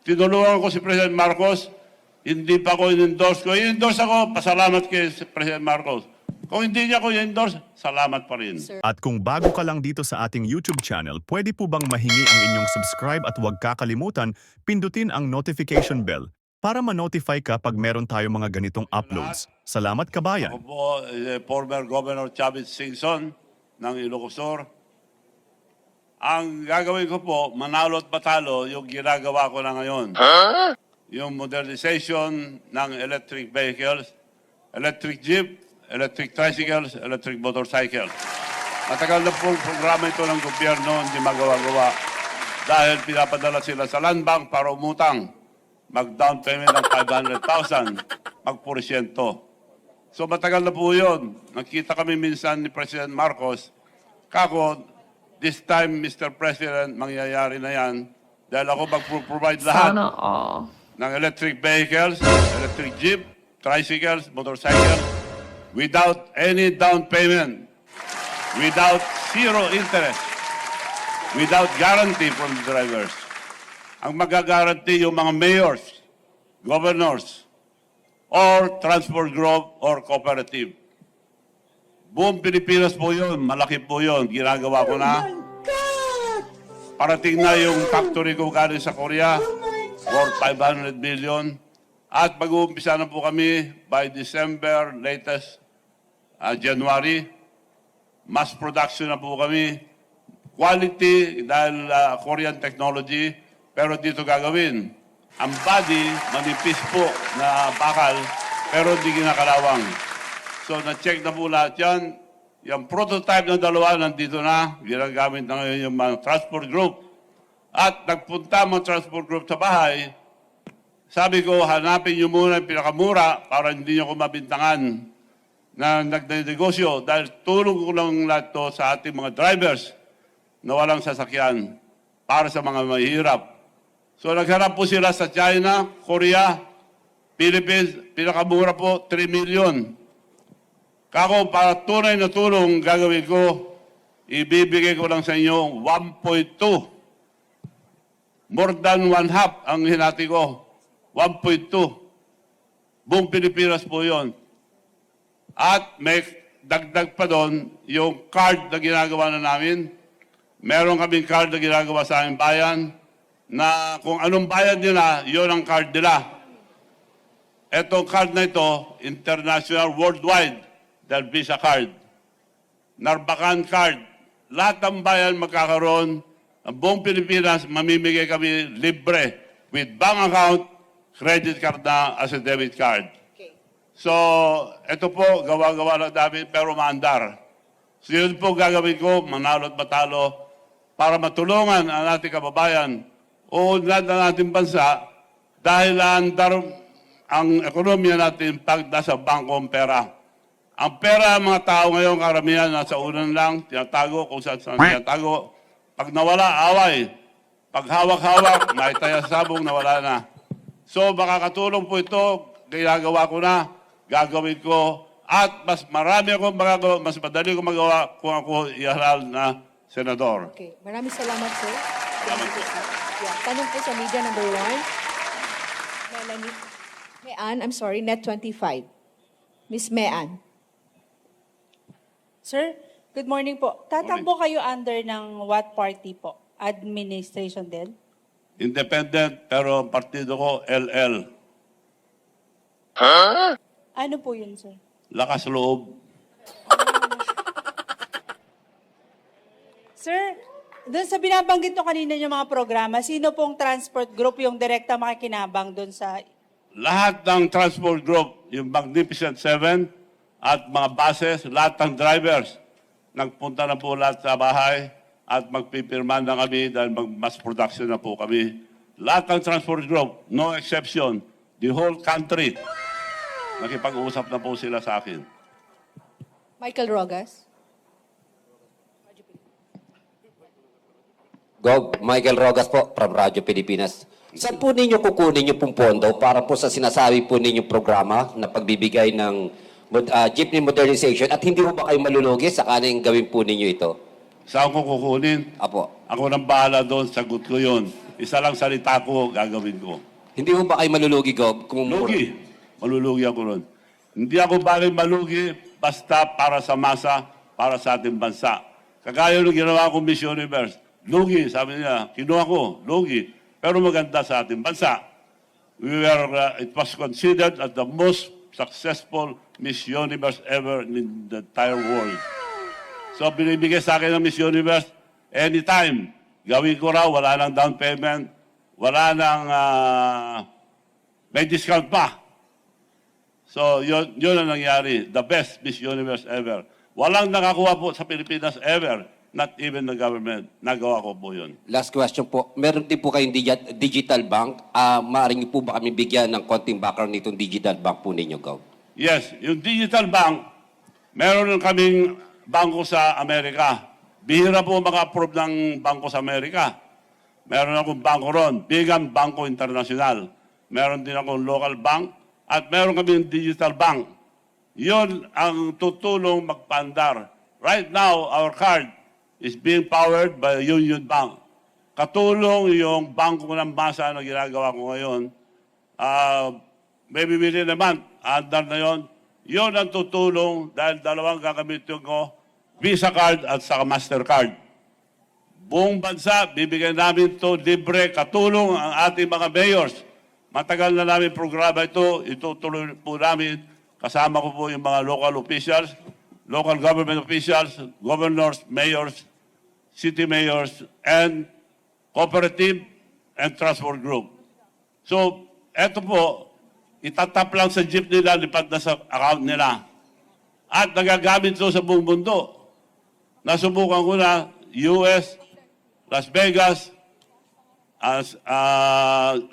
tinulungan ko si President Marcos, hindi pa ko in-endorse ko. I-endorse ako, pasalamat kay President Marcos. Kung hindi niya ko i-endorse, salamat pa rin. At kung bago ka lang dito sa ating YouTube channel, pwede po bang mahingi ang inyong subscribe at huwag kakalimutan, pindutin ang notification bell para ma-notify ka pag meron tayo mga ganitong uploads. Salamat kabayan! Ako po, former Governor Chavez Singson ng Ilocos Sur. Ang gagawin ko po, manalo at matalo, yung ginagawa ko na ngayon. Yung modernization ng electric vehicles, electric jeep, electric tricycles, electric motorcycles. Matagal na pong programa ito ng gobyerno, hindi magawa-gawa. Dahil pinapadala sila sa land bank para umutang. Mag-down payment ng 500,000, mag-porsyento. So matagal na po yun. Nakita kami minsan ni President Marcos. Kako, this time, Mr. President, mangyayari na yan. Dahil ako mag-provide lahat ng electric vehicles, electric jeep, tricycles, motorcycles, without any down payment, without zero interest, without guarantee from the drivers. Ang magagaranti yung mga mayors, governors, or transport group or cooperative. Buong Pilipinas po yun, malaki po yun, ginagawa ko na. Parating na yung factory ko galing sa Korea, worth 500 billion. At mag-uumpisa na po kami by December, latest January. Mass production na po kami. Quality dahil Korean technology, pero dito gagawin. Ang body, manipis po na bakal, pero hindi ginakalawang. So, na-check na po lahat yan. Yung prototype ng dalawa, nandito na. Ginagamit na ngayon yung mga transport group. At nagpunta mga transport group sa bahay. Sabi ko, hanapin nyo muna yung pinakamura para hindi nyo ko mabintangan na nagdinegosyo. Dahil tulong ko lang lahat to sa ating mga drivers na walang sasakyan para sa mga mahihirap. So nagharap po sila sa China, Korea, Philippines, pinakamura po, 3 million. Kako, para tunay na tulong gagawin ko, ibibigay ko lang sa inyo 1.2. More than one half ang hinati ko. 1.2. Buong Pilipinas po yon. At may dagdag pa doon yung card na ginagawa na namin. Meron kaming card na ginagawa sa aming bayan na kung anong bayad nila, yun ang card nila. Etong card na ito, international, worldwide, dahil Visa card. Narbacan card. Lahat ng bayan magkakaroon. Ang buong Pilipinas, mamimigay kami libre with bank account, credit card na as a debit card. Okay. So, ito po, gawa-gawa lang namin, pero maandar. So, yun po gagawin ko, manalo at matalo, para matulungan ang ating kababayan o lahat ng ating bansa dahil andar ang ekonomiya natin pag nasa bangkong pera. Ang pera ng mga tao ngayon, karamihan, nasa unan lang, tinatago kung saan tinatago. Pag nawala, away. Pag hawak-hawak, may taya sa sabong, nawala na. So, makakatulong po ito, ginagawa ko na, gagawin ko, at mas marami akong magagawa, mas madali ko magawa kung ako ihalal na senador. Okay. Maraming salamat, sir. Salamat po. Yeah. Tanong po sa media number 1. Melanie. Mean, I'm sorry, Net 25. Miss Mean. Sir, good morning po. Tatakbo kayo under ng what party po? Administration din? Independent, pero ang partido ko, LL. Ano po yun, sir? Lakas loob. Sir, doon sa binabanggit nyo kanina yung mga programa, sino pong transport group yung direkta makikinabang doon sa... Lahat ng transport group, yung Magnificent Seven at mga buses, lahat ng drivers, nagpunta na po lahat sa bahay at magpipirman na kami dahil mag-mass production na po kami. Lahat ng transport group, no exception, the whole country, nakipag-uusap na po sila sa akin. Michael Rogas. Gov. Michael Rogas po, from Radyo Pilipinas. Saan po ninyo kukunin yung pong pondo para po sa sinasabi po ninyong programa na pagbibigay ng jeepney modernization at hindi mo ba kayo malulugi sa kaning gawin po ninyo ito? Saan ko kukunin? Apo. Ako nang bahala doon, sagot ko yun. isa lang salita ko, gagawin ko. Hindi mo ba kayo malulugi, Gov? Kung Lugi. Malulugi ako ron. Hindi ako bagay malugi basta para sa masa, para sa ating bansa. Kagaya nung ginawa ko Miss Universe. Lugi, sabi niya, kinuha ko, lugi. Pero maganda sa ating bansa. It was considered as the most successful Miss Universe ever in the entire world. So binibigay sa akin ng Miss Universe, anytime, gawin ko raw, wala nang down payment, wala nang may discount pa. So yun ang nangyari, the best Miss Universe ever. Walang nakakuha po sa Pilipinas ever, not even the government. Nagawa ko po yun. last question po, meron din po kayong digital bank. Maaari niyo po ba kami bigyan ng konting background nitong digital bank po ninyo, Gov? Yes, yung digital bank, meron kaming bangko sa Amerika. Bihira po maka-approve ng bangko sa Amerika. Meron akong bangko ron, Bigham Bangko International. Meron din akong local bank at meron kaming digital bank. Yun ang tutulong magpandar. Right now, our card is being powered by Union Bank. Katulong yung bangko ng masa na ginagawa ko ngayon. Maybe within a month, andar na yun. Yun ang tutulong dahil dalawang gagamitin ko, Visa card at saka Mastercard. Buong bansa, bibigyan namin ito libre, katulong ang ating mga mayors. Matagal na namin programa ito, itutuloy po namin. Kasama ko po yung mga local officials, local government officials, governors, mayors, city mayors, and cooperative and transport group. So, eto po, itatap lang sa jeep nila, lipat na sa account nila. At nagagamit ito sa buong mundo. Nasubukan ko na US, Las Vegas,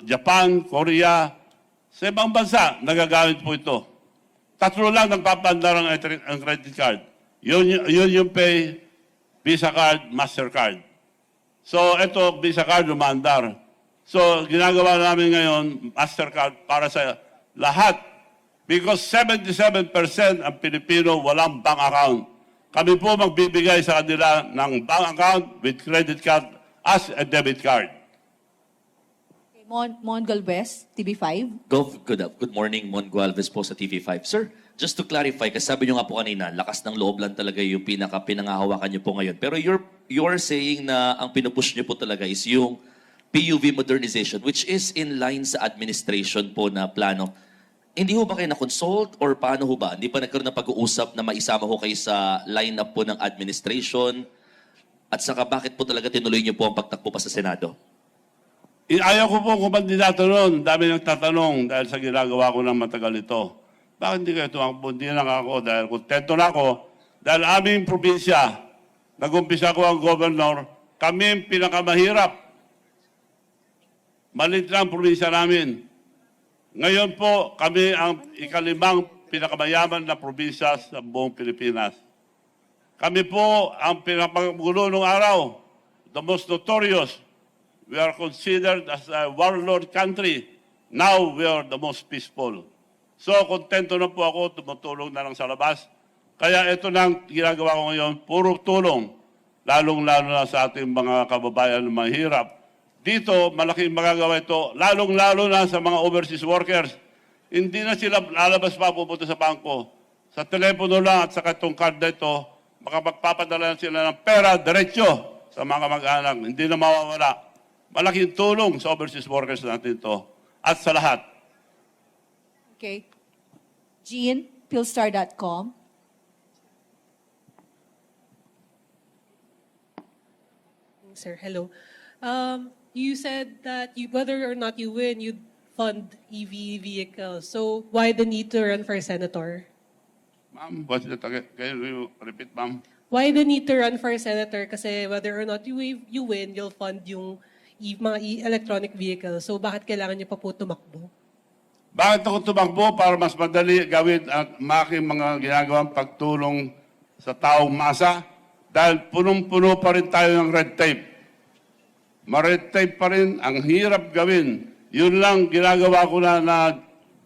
Japan, Korea, sa ibang bansa, nagagamit po ito. Tatlo lang nagpapandar ang credit card. Yun yung pay, Visa card, Mastercard. So, ito, Visa card, lumandar. So, ginagawa namin ngayon, Mastercard para sa lahat. Because 77% ang Pilipino walang bank account. Kami po magbibigay sa kanila ng bank account with credit card as a debit card. Okay, Mon Galvez, TV5. Good morning, Mon Gualvez po sa TV5. Sir, just to clarify, kasi sabi nyo nga po kanina, lakas ng loob lang talaga yung pinangahawakan nyo po ngayon. Pero you're saying na ang pinupush nyo po talaga is yung PUV modernization, which is in line sa administration po na plano. Hindi ho ba kayo na-consult or paano ho ba? Hindi pa nagkaroon ng pag-uusap na maisama ho kayo sa line-up po ng administration? At saka bakit po talaga tinuloy niyo po ang pagtakbo pa sa Senado? Ayaw ko po kumandidato noon. Dami nagtatanong dahil sa ginagawa ko ng matagal ito. Bakit hindi kayo tumakbo? Hindi lang ako dahil kontento na ako. Dahil aming probinsya, nag-umpisa ko ang governor, kami ang pinakamahirap. Malit lang ang probinsya namin. Ngayon po, kami ang ikalimang pinakamayaman na probinsya sa buong Pilipinas. Kami po ang pinakagulo ng araw, the most notorious. We are considered as a warlord country. Now, we are the most peaceful. So, kontento na po ako, tumutulong na lang sa labas. Kaya ito nang ginagawa ko ngayon, puro tulong, lalong-lalo na sa ating mga kababayan na mahirap. Dito, malaking magagawa ito, lalong-lalo na sa mga overseas workers. Hindi na sila lalabas pa pupunta sa bangko. Sa telepono lang at sa itong card na ito, makapagpapadala na sila ng pera diretso sa mga mag-anak. Hindi na mawawala. Malaking tulong sa overseas workers natin ito. At sa lahat. Okay. Jean, Philstar.com. Sir, hello. You said that whether or not you win, you'd fund EV vehicles. So why the need to run for senator? Ma'am, what's the target? Can you repeat, ma'am? Why the need to run for senator? Kasi whether or not you win, you'll fund yung mga electronic vehicles. So bakit kailangan niyo pa po tumakbo? Bakit ako tumakbo? Para mas madali gawin at making mga ginagawang pagtulong sa taong masa. Dahil punong-puno pa rin tayo ng red tape. Ma-red tape pa rin, ang hirap gawin. Yun lang ginagawa ko na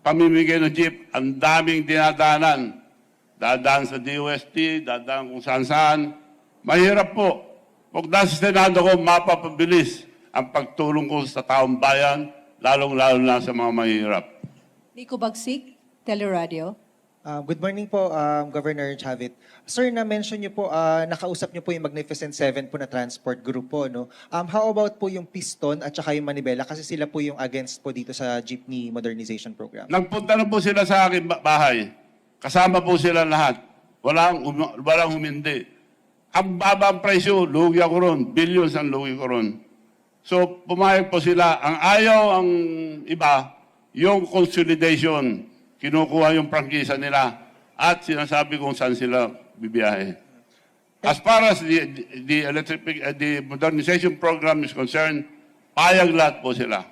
pamimigay ng jeep. Ang daming dinadaanan. Dadaan sa DOST, dadaan kung saan-saan. Mahirap po. Pag nasa Senado ko, mapapabilis ang pagtulong ko sa taong bayan, lalong-lalo na sa mga mahihirap. Nico Bagsik, Teleradio. Good morning po, Governor Chavit. Sir, na-mention niyo po, nakausap niyo po yung Magnificent Seven po na transport group po, no? How about po yung Piston at saka yung Manibela? Kasi sila po yung against po dito sa jeepney modernization program. Nagpunta na po sila sa aking bahay. Kasama po sila lahat. Walang humindi. Ang babang presyo, lugi ako ron. Billions ang lugi ko ron. So, pumayag po sila. Ang ayaw ang iba, yung consolidation. Kinukuha yung prangkisa nila at sinasabi kung saan sila bibiyahe. As far as the modernization program is concerned, payag lahat po sila.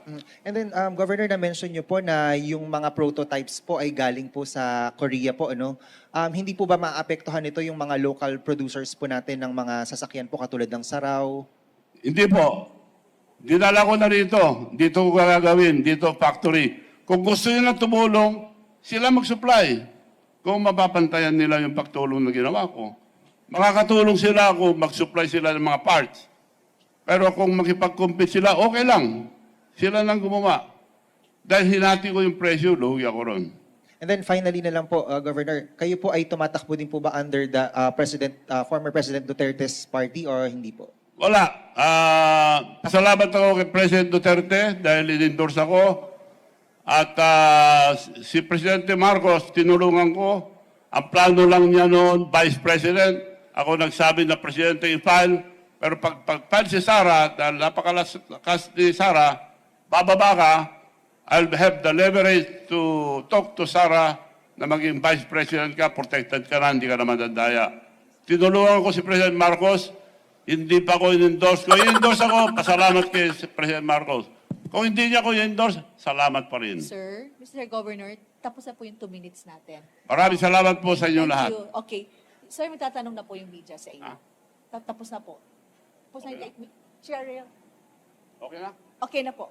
And then, Governor, na-mention niyo po na yung mga prototypes po ay galing po sa Korea po, ano? Hindi po ba maapektuhan nito yung mga local producers po natin ng mga sasakyan po katulad ng Saraw? Hindi po. Dinala ko na rito. Dito ko gagawin. Dito factory. Kung gusto nila tumulong, sila mag-supply. Kung mapapantayan nila yung pagtulong na ginawa ko. Makakatulong sila kung mag-supply sila ng mga parts. Pero kung makipag-compete sila, okay lang. Sila lang gumawa. Dahil hinati ko yung presyo, lugi ako ron. And then finally na lang po, Governor, kayo po ay tumatakbo din po ba under the former President Duterte's party or hindi po? Wala. Pasalamat ako kay President Duterte dahil in-endorse ako. At si Presidente Marcos, tinulungan ko. Ang plano lang niya noon, Vice President. Ako nagsabi na Presidente i-file. Pero pag-file si Sara, dahil napakalakas ni Sara, bababa ka, I'll have the leverage to talk to Sara na maging Vice President ka, protected ka na, hindi ka na madadaya. Tinulungan ko si President Marcos, hindi pa ko in-endorse ko. In-endorse ako, pasalamat kay President Marcos. Kung hindi niya ko i-endorse, salamat pa rin. Sir, Mr. Governor, tapos na po yung 2 minutes natin. Maraming salamat po sa inyo Thank lahat. you. Okay. Sir, may tatanong na po yung media sa inyo. Tapos na po. Tapos na yung 8 minutes. Cheryl. Okay na? Okay na po.